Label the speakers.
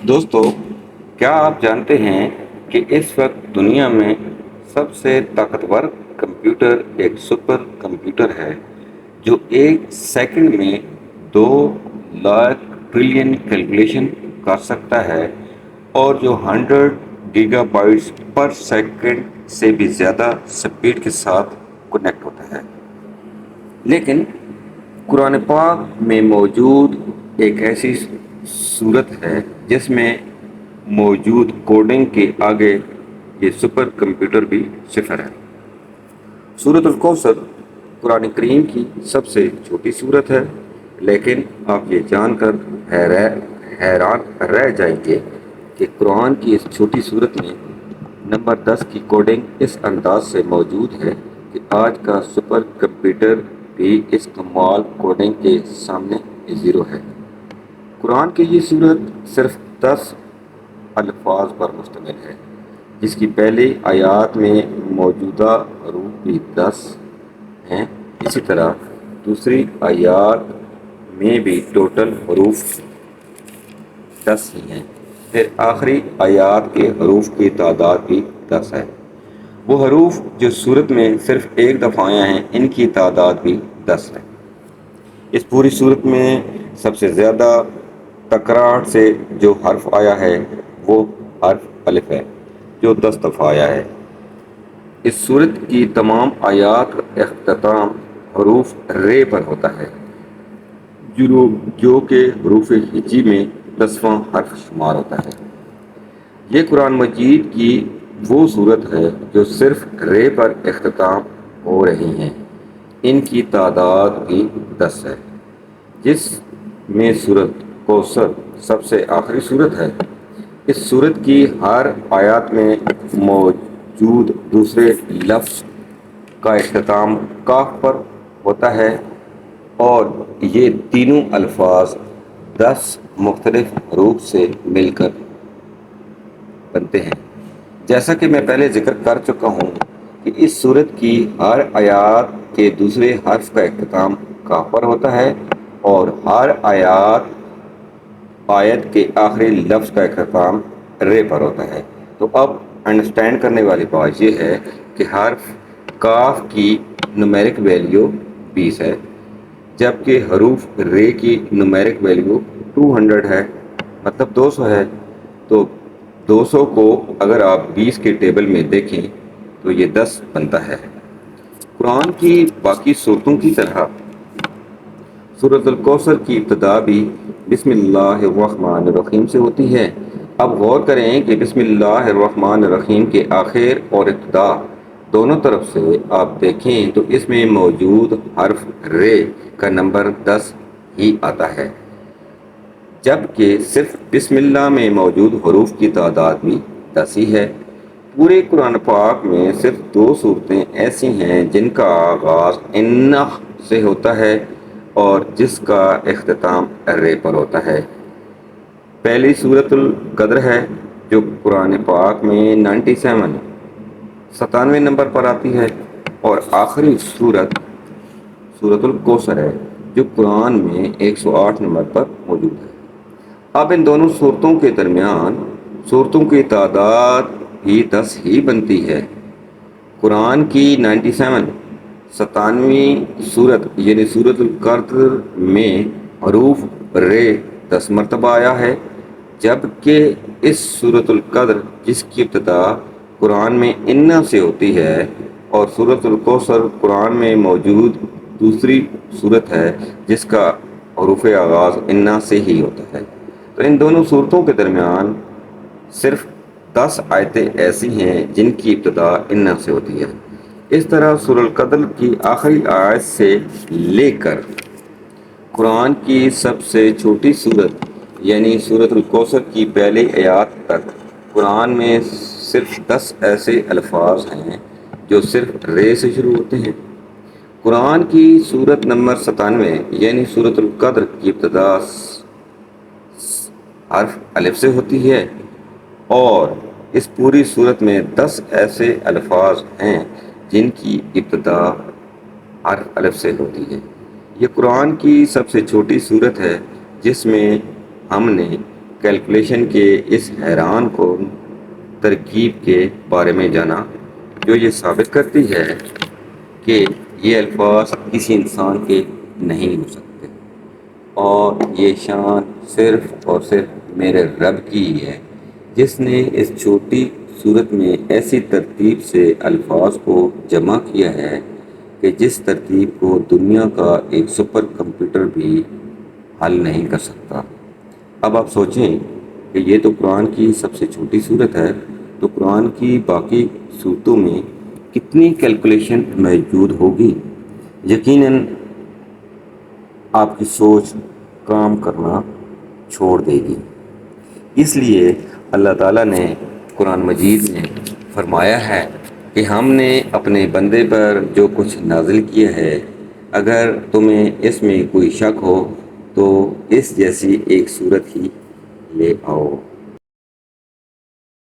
Speaker 1: دوستو، کیا آپ جانتے ہیں کہ اس وقت دنیا میں سب سے طاقتور کمپیوٹر ایک سپر کمپیوٹر ہے جو ایک سیکنڈ میں 2 لاکھ ٹریلین کیلکولیشن کر سکتا ہے اور جو 100 گیگا بائٹس پر سیکنڈ سے بھی زیادہ سپیڈ کے ساتھ کنیکٹ ہوتا ہے؟ لیکن قرآن پاک میں موجود ایک ایسی صورت ہے جس میں موجود کوڈنگ کے آگے یہ سپر کمپیوٹر بھی صفر ہے۔ سورۃ الکوثر قرآن کریم کی سب سے چھوٹی صورت ہے، لیکن آپ یہ جان کر حیران رہ جائیں گے کہ قرآن کی اس چھوٹی صورت میں نمبر 10 کی کوڈنگ اس انداز سے موجود ہے کہ آج کا سپر کمپیوٹر بھی اس کمال کوڈنگ کے سامنے زیرو ہے۔ قرآن کی یہ صورت صرف 10 الفاظ پر مشتمل ہے، جس کی پہلی آیات میں موجودہ حروف بھی 10 ہیں۔ اسی طرح دوسری آیات میں بھی ٹوٹل حروف 10 ہی ہیں، پھر آخری آیات کے حروف کی تعداد بھی 10 ہے۔ وہ حروف جو سورت میں صرف ایک دفعہ آیا ہیں، ان کی تعداد بھی 10 ہے۔ اس پوری صورت میں سب سے زیادہ تکرار سے جو حرف آیا ہے وہ حرف الف ہے، جو 10 دفعہ آیا ہے۔ اس صورت کی تمام آیات کا اختتام حروف رے پر ہوتا ہے، جو کہ حروف ہجی میں 10واں حرف شمار ہوتا ہے۔ یہ قرآن مجید کی وہ صورت ہے جو صرف رے پر اختتام ہو رہی ہیں، ان کی تعداد بھی 10 ہے۔ جس میں سورۃ کوثر سب سے آخری صورت ہے۔ اس صورت کی ہر آیات میں موجود دوسرے لفظ کا اختتام کاف پر ہوتا ہے اور یہ تینوں الفاظ 10 مختلف حروف سے مل کر بنتے ہیں۔ جیسا کہ میں پہلے ذکر کر چکا ہوں کہ اس صورت کی ہر آیات کے دوسرے حرف کا اختتام کاف پر ہوتا ہے اور ہر آیت کے آخری لفظ کا اختتام رے پر ہوتا ہے۔ تو اب انڈرسٹینڈ کرنے والی بات یہ ہے کہ حرف کاف کی نومیرک ویلیو 20 ہے، جبکہ حروف رے کی نومیرک ویلیو 200 ہے، مطلب 200 ہے۔ تو 200 کو اگر آپ 20 کے ٹیبل میں دیکھیں تو یہ 10 بنتا ہے۔ قرآن کی باقی صورتوں کی طرح سورۃ الکوثر کی ابتدا بھی بسم اللہ الرحمن الرحیم سے ہوتی ہے۔ اب غور کریں کہ بسم اللہ الرحمن الرحیم کے آخر اور ابتدا دونوں طرف سے آپ دیکھیں تو اس میں موجود حرف رے کا نمبر 10 ہی آتا ہے، جبکہ صرف بسم اللہ میں موجود حروف کی تعداد بھی 10 ہی ہے۔ پورے قرآن پاک میں صرف 2 صورتیں ایسی ہیں جن کا آغاز انّ سے ہوتا ہے اور جس کا اختتام رے پر ہوتا ہے۔ پہلی سورۃ القدر ہے جو قرآن پاک میں 97 نمبر پر آتی ہے، اور آخری سورۃ الکوثر ہے جو قرآن میں 108 نمبر پر موجود ہے۔ اب ان دونوں صورتوں کے درمیان صورتوں کی تعداد بھی 10 ہی بنتی ہے۔ قرآن کی 97ویں صورت یعنی سورۃ القدر میں حروف رے 10 مرتبہ آیا ہے، جبکہ اس سورۃ القدر جس کی ابتدا قرآن میں انّ سے ہوتی ہے اور سورۃ الکوثر قرآن میں موجود دوسری صورت ہے جس کا حروف آغاز انّ سے ہی ہوتا ہے۔ تو ان دونوں صورتوں کے درمیان صرف 10 آیتیں ایسی ہیں جن کی ابتدا انّ سے ہوتی ہے۔ اس طرح سورۃ القدر کی آخری آیت سے لے کر قرآن کی سب سے چھوٹی صورت یعنی سورۃ الکوثر کی پہلی آیات تک قرآن میں صرف 10 ایسے الفاظ ہیں جو صرف رے سے شروع ہوتے ہیں۔ قرآن کی سورت نمبر 97 یعنی سورۃ القدر کی ابتدا حرف الف سے ہوتی ہے اور اس پوری صورت میں 10 ایسے الفاظ ہیں جن کی ابتدا حرف الف سے ہوتی ہے۔ یہ قرآن کی سب سے چھوٹی صورت ہے جس میں ہم نے کیلکولیشن کے اس حیران کن ترکیب کے بارے میں جانا جو یہ ثابت کرتی ہے کہ یہ الفاظ کسی انسان کے نہیں ہو سکتے اور یہ شان صرف اور صرف میرے رب کی ہی ہے، جس نے اس چھوٹی صورت میں ایسی ترتیب سے الفاظ کو جمع کیا ہے کہ جس ترتیب کو دنیا کا ایک سپر کمپیوٹر بھی حل نہیں کر سکتا۔ اب آپ سوچیں کہ یہ تو قرآن کی سب سے چھوٹی صورت ہے، تو قرآن کی باقی صورتوں میں کتنی کیلکولیشن موجود ہوگی؟ یقیناً آپ کی سوچ کام کرنا چھوڑ دے گی۔ اس لیے اللہ تعالیٰ نے قرآن مجید میں فرمایا ہے کہ ہم نے اپنے بندے پر جو کچھ نازل کیا ہے، اگر تمہیں اس میں کوئی شک ہو تو اس جیسی ایک صورت ہی لے آؤ۔